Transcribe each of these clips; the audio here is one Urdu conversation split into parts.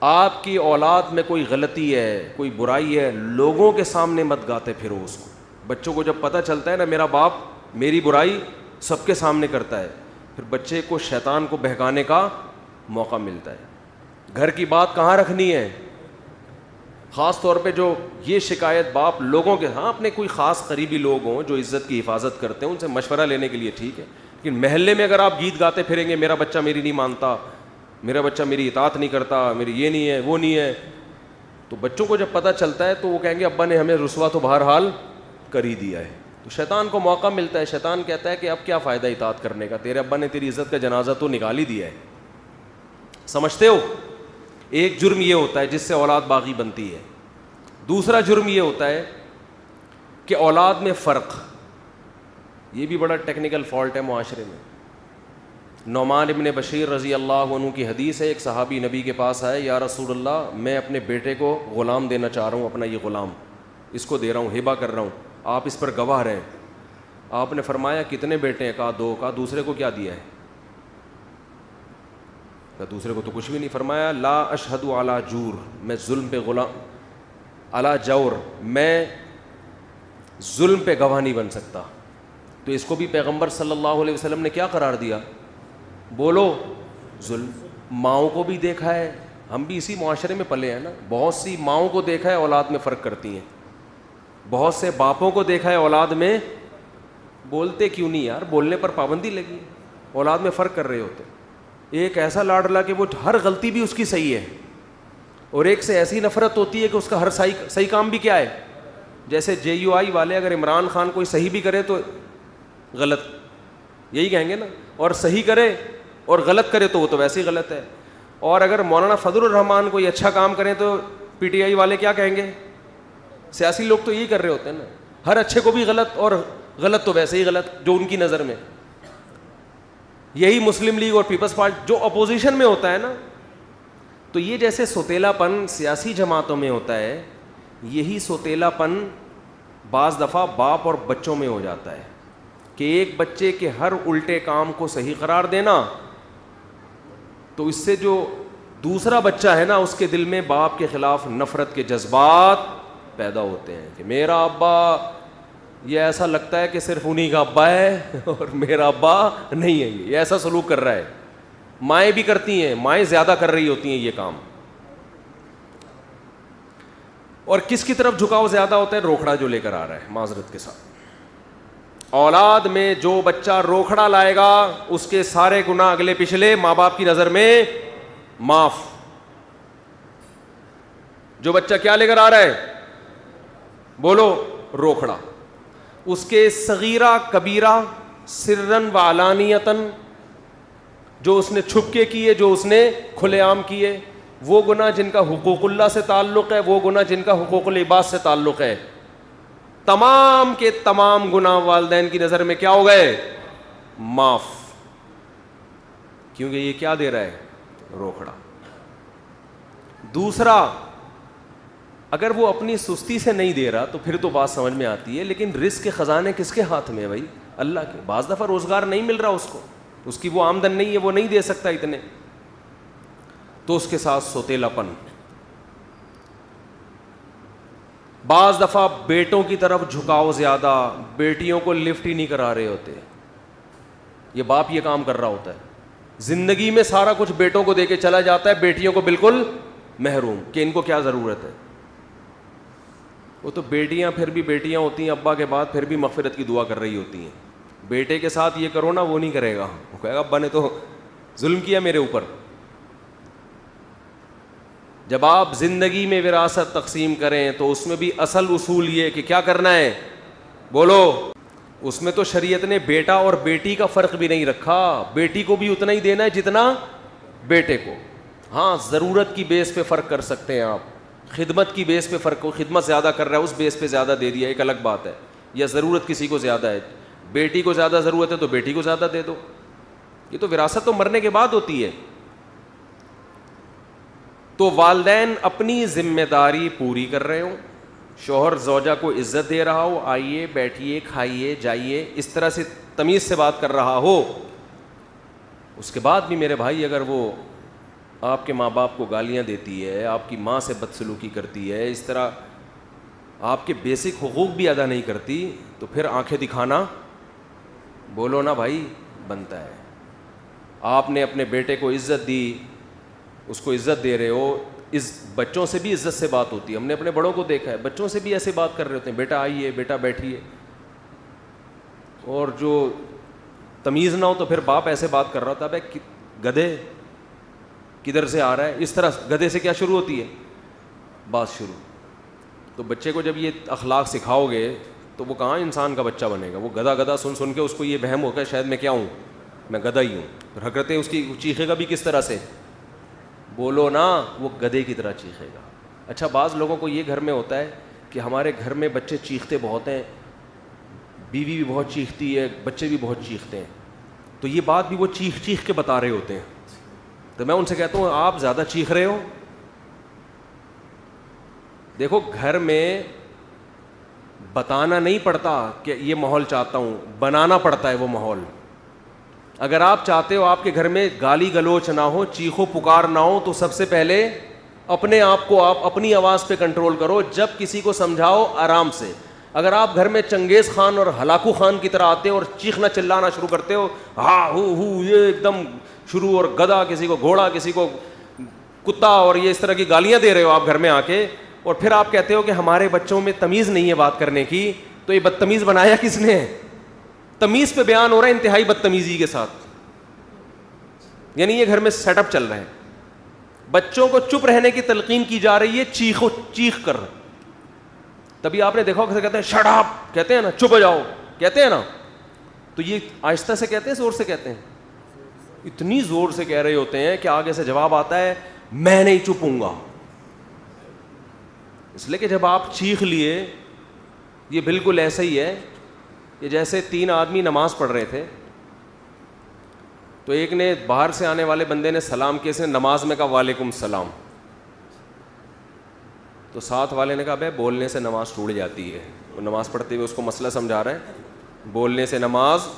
آپ کی اولاد میں کوئی غلطی ہے, کوئی برائی ہے, لوگوں کے سامنے مت گاتے پھرو اس کو. بچوں کو جب پتہ چلتا ہے نا میرا باپ میری برائی سب کے سامنے کرتا ہے, پھر بچے کو شیطان کو بہکانے کا موقع ملتا ہے. گھر کی بات کہاں رکھنی ہے, خاص طور پہ جو یہ شکایت باپ لوگوں کے, ہاں اپنے کوئی خاص قریبی لوگ ہوں جو عزت کی حفاظت کرتے ہیں ان سے مشورہ لینے کے لیے ٹھیک ہے, لیکن محلے میں اگر آپ گیت گاتے پھریں گے میرا بچہ میری نہیں مانتا, میرا بچہ میری اطاعت نہیں کرتا, میری یہ نہیں ہے وہ نہیں ہے, تو بچوں کو جب پتہ چلتا ہے تو وہ کہیں گے ابا نے ہمیں رسوا تو بہرحال کر ہی دیا ہے. تو شیطان کو موقع ملتا ہے, شیطان کہتا ہے کہ اب کیا فائدہ اطاعت کرنے کا, تیرے ابا نے تیری عزت کا جنازہ تو نکال ہی دیا ہے. سمجھتے ہو؟ ایک جرم یہ ہوتا ہے جس سے اولاد باغی بنتی ہے. دوسرا جرم یہ ہوتا ہے کہ اولاد میں فرق, یہ بھی بڑا ٹیکنیکل فالٹ ہے معاشرے میں. نعمان ابن بشیر رضی اللہ عنہ کی حدیث ہے, ایک صحابی نبی کے پاس آئے, یا رسول اللہ میں اپنے بیٹے کو غلام دینا چاہ رہا ہوں, اپنا یہ غلام اس کو دے رہا ہوں, ہبہ کر رہا ہوں, آپ اس پر گواہ رہیں. آپ نے فرمایا کتنے بیٹے ہیں؟ کہا 2. کہا دوسرے کو کیا دیا ہے؟ کہا دوسرے کو تو کچھ بھی نہیں. فرمایا لا اشہد علی جور, میں ظلم پہ علی جور, میں ظلم پہ گواہ نہیں بن سکتا. تو اس کو بھی پیغمبر صلی اللہ علیہ وسلم نے کیا قرار دیا؟ بولو ظلم. ماؤں کو بھی دیکھا ہے, ہم بھی اسی معاشرے میں پلے ہیں نا, بہت سی ماؤں کو دیکھا ہے اولاد میں فرق کرتی ہیں, بہت سے باپوں کو دیکھا ہے اولاد میں بولتے کیوں نہیں یار, بولنے پر پابندی لگی, اولاد میں فرق کر رہے ہوتے. ایک ایسا لاڈلا کہ وہ ہر غلطی بھی اس کی صحیح ہے, اور ایک سے ایسی نفرت ہوتی ہے کہ اس کا ہر صحیح کام بھی کیا ہے. جیسے JUI والے اگر عمران خان کوئی صحیح بھی کرے تو غلط, یہی کہیں گے نا, اور صحیح کرے اور غلط کرے تو وہ تو ویسے ہی غلط ہے. اور اگر مولانا فضل الرحمان کوئی اچھا کام کریں تو PTI والے کیا کہیں گے؟ سیاسی لوگ تو یہی کر رہے ہوتے ہیں نا, ہر اچھے کو بھی غلط, اور غلط تو ویسے ہی غلط جو ان کی نظر میں. یہی مسلم لیگ اور پیپلز پارٹی جو اپوزیشن میں ہوتا ہے نا, تو یہ جیسے سوتیلا پن سیاسی جماعتوں میں ہوتا ہے, یہی سوتیلا پن بعض دفعہ باپ اور بچوں میں ہو جاتا ہے کہ ایک بچے کے ہر الٹے کام کو صحیح قرار دینا, تو اس سے جو دوسرا بچہ ہے نا اس کے دل میں باپ کے خلاف نفرت کے جذبات پیدا ہوتے ہیں کہ میرا ابا, یہ ایسا لگتا ہے کہ صرف انہی کا ابا ہے اور میرا ابا نہیں ہے, یہ ایسا سلوک کر رہا ہے. مائیں بھی کرتی ہیں, مائیں زیادہ کر رہی ہوتی ہیں یہ کام. اور کس کی طرف جھکاؤ زیادہ ہوتا ہے؟ روکھڑا جو لے کر آ رہا ہے, معذرت کے ساتھ. اولاد میں جو بچہ روکھڑا لائے گا اس کے سارے گناہ اگلے پچھلے ماں باپ کی نظر میں معاف. جو بچہ کیا لے کر آ رہا ہے؟ بولو روکھڑا. اس کے صغیرہ کبیرہ سرن و علانیتن, جو اس نے چھپ کے کیے, جو اس نے کھلے عام کیے, وہ گناہ جن کا حقوق اللہ سے تعلق ہے, وہ گناہ جن کا حقوق العباد سے تعلق ہے, تمام کے تمام گناہ والدین کی نظر میں کیا ہو گئے؟ معاف. کیونکہ یہ کیا دے رہا ہے؟ روکھڑا. دوسرا, اگر وہ اپنی سستی سے نہیں دے رہا تو پھر تو بات سمجھ میں آتی ہے, لیکن رزق کے خزانے کس کے ہاتھ میں ہے بھائی؟ اللہ کے. بعض دفعہ روزگار نہیں مل رہا اس کو, اس کی وہ آمدن نہیں ہے, وہ نہیں دے سکتا اتنے, تو اس کے ساتھ سوتیلا پن. بعض دفعہ بیٹوں کی طرف جھکاؤ زیادہ, بیٹیوں کو لفٹ ہی نہیں کرا رہے ہوتے, یہ باپ یہ کام کر رہا ہوتا ہے. زندگی میں سارا کچھ بیٹوں کو دے کے چلا جاتا ہے, بیٹیوں کو بالکل محروم کہ ان کو کیا ضرورت ہے. وہ تو بیٹیاں پھر بھی بیٹیاں ہوتی ہیں, ابا کے بعد پھر بھی مغفرت کی دعا کر رہی ہوتی ہیں. بیٹے کے ساتھ یہ کرو نا, وہ نہیں کرے گا, وہ کہے گا ابا نے تو ظلم کیا میرے اوپر. جب آپ زندگی میں وراثت تقسیم کریں تو اس میں بھی اصل اصول یہ کہ کیا کرنا ہے؟ بولو. اس میں تو شریعت نے بیٹا اور بیٹی کا فرق بھی نہیں رکھا, بیٹی کو بھی اتنا ہی دینا ہے جتنا بیٹے کو. ہاں ضرورت کی بیس پہ فرق کر سکتے ہیں آپ, خدمت کی بیس پہ فرق ہو, خدمت زیادہ کر رہا ہے اس بیس پہ زیادہ دے دیا, ایک الگ بات ہے. یا ضرورت کسی کو زیادہ ہے, بیٹی کو زیادہ ضرورت ہے تو بیٹی کو زیادہ دے دو. یہ تو وراثت تو مرنے کے بعد ہوتی ہے. تو والدین اپنی ذمہ داری پوری کر رہے ہوں, شوہر زوجہ کو عزت دے رہا ہو, آئیے بیٹھیے کھائیے جائیے, اس طرح سے تمیز سے بات کر رہا ہو, اس کے بعد بھی میرے بھائی اگر وہ آپ کے ماں باپ کو گالیاں دیتی ہے, آپ کی ماں سے بدسلوکی کرتی ہے, اس طرح آپ کے بیسک حقوق بھی ادا نہیں کرتی, تو پھر آنکھیں دکھانا, بولو نا بھائی, بنتا ہے. آپ نے اپنے بیٹے کو عزت دی, اس کو عزت دے رہے ہو, اس بچوں سے بھی عزت سے بات ہوتی ہے. ہم نے اپنے بڑوں کو دیکھا ہے, بچوں سے بھی ایسے بات کر رہے ہوتے ہیں, بیٹا آئیے, بیٹا بیٹھیے. اور جو تمیز نہ ہو تو پھر باپ ایسے بات کر رہا ہوتا ہے, بھائی گدھے کدھر سے آ رہا ہے, اس طرح گدھے سے کیا شروع ہوتی ہے, بات شروع. تو بچے کو جب یہ اخلاق سکھاؤ گے تو وہ کہاں انسان کا بچہ بنے گا. وہ گدھا گدھا سن سن کے اس کو یہ وہم ہوگا شاید میں کیا ہوں, میں گدھا ہی ہوں. پھر حرکتیں اس کی چیخے گا بھی کس طرح سے, بولو نا, وہ گدھے کی طرح چیخے گا. اچھا, بعض لوگوں کو یہ گھر میں ہوتا ہے کہ ہمارے گھر میں بچے چیختے بہت ہیں, بیوی بھی بہت چیختی ہے, بچے بھی بہت چیختے ہیں, تو یہ بات بھی وہ چیخ چیخ کے بتا رہے ہوتے ہیں. تو میں ان سے کہتا ہوں آپ زیادہ چیخ رہے ہو. دیکھو گھر میں بتانا نہیں پڑتا کہ یہ ماحول چاہتا ہوں, بنانا پڑتا ہے وہ ماحول. اگر آپ چاہتے ہو آپ کے گھر میں گالی گلوچ نہ ہو, چیخو پکار نہ ہو, تو سب سے پہلے اپنے آپ کو آپ اپنی آواز پہ کنٹرول کرو. جب کسی کو سمجھاؤ آرام سے. اگر آپ گھر میں چنگیز خان اور ہلاکو خان کی طرح آتے ہو اور چیخنا چلانا شروع کرتے ہو, ہاں ہو یہ ایک دم شروع, اور گدھا کسی کو گھوڑا کسی کو کتا, اور یہ اس طرح کی گالیاں دے رہے ہو آپ گھر میں آ کے, اور پھر آپ کہتے ہو کہ ہمارے بچوں میں تمیز نہیں ہے بات کرنے کی, تو یہ بدتمیز بنایا کس نے؟ تمیز پہ بیان ہو رہا ہے انتہائی بدتمیزی کے ساتھ. یعنی یہ گھر میں سیٹ اپ چل رہا ہے. بچوں کو چپ رہنے کی تلقین کی جا رہی ہے, چیخ کر. تبھی آپ نے دیکھا کیسے کہتے ہیں شٹ اپ, کہتے ہیں نا, چپ ہو جاؤ کہتے ہیں نا, تو یہ آہستہ سے کہتے ہیں زور سے کہتے ہیں؟ اتنی زور سے کہہ رہے ہوتے ہیں کہ آگے سے جواب آتا ہے میں نہیں چپوں گا. اس لیے کہ جب آپ چیخ لیے, یہ بالکل ایسا ہی ہے کہ جیسے 3 آدمی نماز پڑھ رہے تھے, تو ایک نے باہر سے آنے والے بندے نے سلام کیا, اس نے نماز میں کہا وعلیکم السلام, تو ساتھ والے نے کہا بھائی بولنے سے نماز ٹوٹ جاتی ہے. وہ نماز پڑھتے ہوئے اس کو مسئلہ سمجھا رہے ہیں, بولنے سے نماز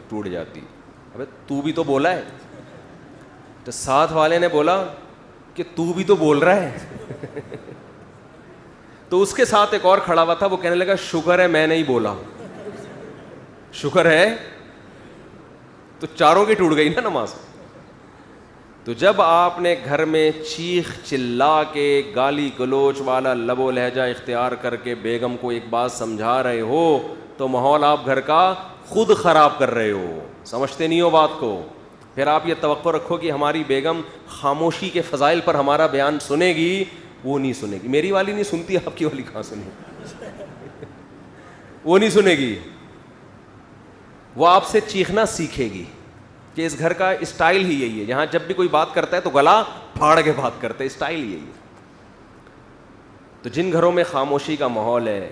ٹوٹ جاتی. ابے تو بھی تو بولا ہے. تو ساتھ والے نے بولا کہ تو بھی تو بول رہا ہے. تو اس کے ساتھ ایک اور کھڑا ہوا تھا, وہ کہنے لگا شکر ہے میں نہیں بولا, شکر ہے. تو چاروں کی ٹوٹ گئی نا نماز. تو جب آپ نے گھر میں چیخ چلا کے گالی گلوچ والا لب و لہجہ اختیار کر کے بیگم کو ایک بات سمجھا رہے ہو, تو ماحول آپ گھر کا خود خراب کر رہے ہو, سمجھتے نہیں ہو بات کو. پھر آپ یہ توقع رکھو کہ ہماری بیگم خاموشی کے فضائل پر ہمارا بیان سنے گی, وہ نہیں سنے گی. میری والی نہیں سنتی, آپ کی والی کہاں سنے گی؟ وہ نہیں سنے گی. وہ آپ سے چیخنا سیکھے گی کہ اس گھر کا اسٹائل ہی یہی ہے, یہاں جب بھی کوئی بات کرتا ہے تو گلا پھاڑ کے بات کرتا ہے, اسٹائل یہی ہے. تو جن گھروں میں خاموشی کا ماحول ہے,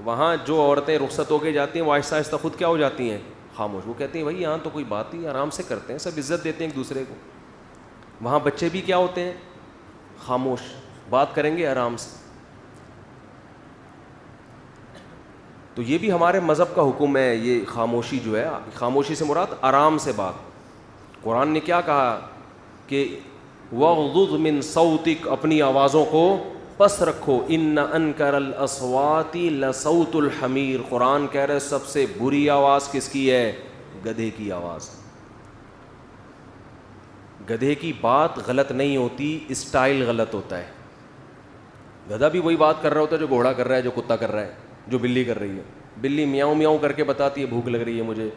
وہاں جو عورتیں رخصت ہو کے جاتی ہیں وہ آہستہ آہستہ خود کیا ہو جاتی ہیں, خاموش. وہ کہتی ہیں بھائی یہاں تو کوئی بات ہی, آرام سے کرتے ہیں, سب عزت دیتے ہیں ایک دوسرے کو. وہاں بچے بھی کیا ہوتے ہیں, خاموش, بات کریں گے آرام سے. تو یہ بھی ہمارے مذہب کا حکم ہے, یہ خاموشی جو ہے, خاموشی سے مراد آرام سے بات. قرآن نے کیا کہا کہ وَغْضُضْ مِن صَوْتِكَ, اپنی آوازوں کو پس رکھو, اِنَّ أَنْكَرَ الْأَصْوَاتِ لَصَوْتُ الْحَمِيرِ. قرآن کہہ رہے سب سے بری آواز کس کی ہے, گدھے کی آواز. گدھے کی بات غلط نہیں ہوتی, اسٹائل غلط ہوتا ہے. گدھا بھی وہی بات کر رہا ہوتا ہے جو گھوڑا کر رہا ہے, جو کتا کر رہا ہے, جو بلی کر رہی ہے. بلی میاؤں میاؤں کر کے بتاتی ہے بھوک لگ رہی ہے مجھے,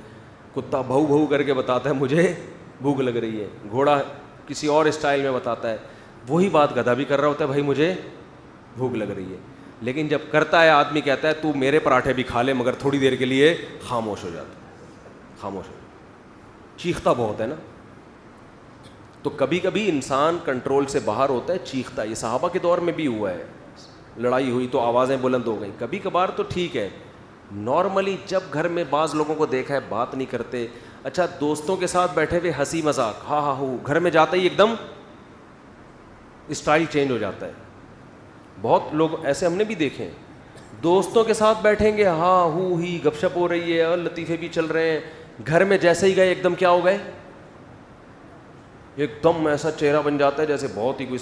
کتا بھو بھو کر کے بتاتا ہے مجھے بھوک لگ رہی ہے, گھوڑا کسی اور اسٹائل میں بتاتا ہے. وہی بات گدھا بھی کر رہا ہوتا ہے, بھائی مجھے بھوک لگ رہی ہے. لیکن جب کرتا ہے آدمی کہتا ہے تو میرے پراٹھے بھی کھا لے, مگر تھوڑی دیر کے لیے خاموش ہو جاتا ہے, خاموش ہو. چیختا بہت ہے نا. تو کبھی کبھی انسان کنٹرول سے باہر ہوتا ہے, چیختا ہے. یہ صحابہ کے دور میں بھی ہوا ہے, لڑائی ہوئی تو آوازیں بلند ہو گئیں. کبھی کبھار تو ٹھیک ہے, نارملی جب گھر میں بعض لوگوں کو دیکھا ہے بات نہیں کرتے. اچھا دوستوں کے ساتھ بیٹھے ہوئے ہنسی مذاق, ہاں ہاں ہو, گھر میں جاتا ہی ایک دم اسٹائل چینج ہو جاتا ہے. بہت لوگ ایسے ہم نے بھی دیکھے ہیں, دوستوں کے ساتھ بیٹھیں گے, ہاں ہو ہی گپ شپ ہو رہی ہے اور لطیفے بھی چل رہے ہیں, گھر میں جیسے ہی گئے ایک دم کیا ہو گئے, ایک دم ایسا چہرہ بن جاتا ہے جیسے بہت ہی کوئی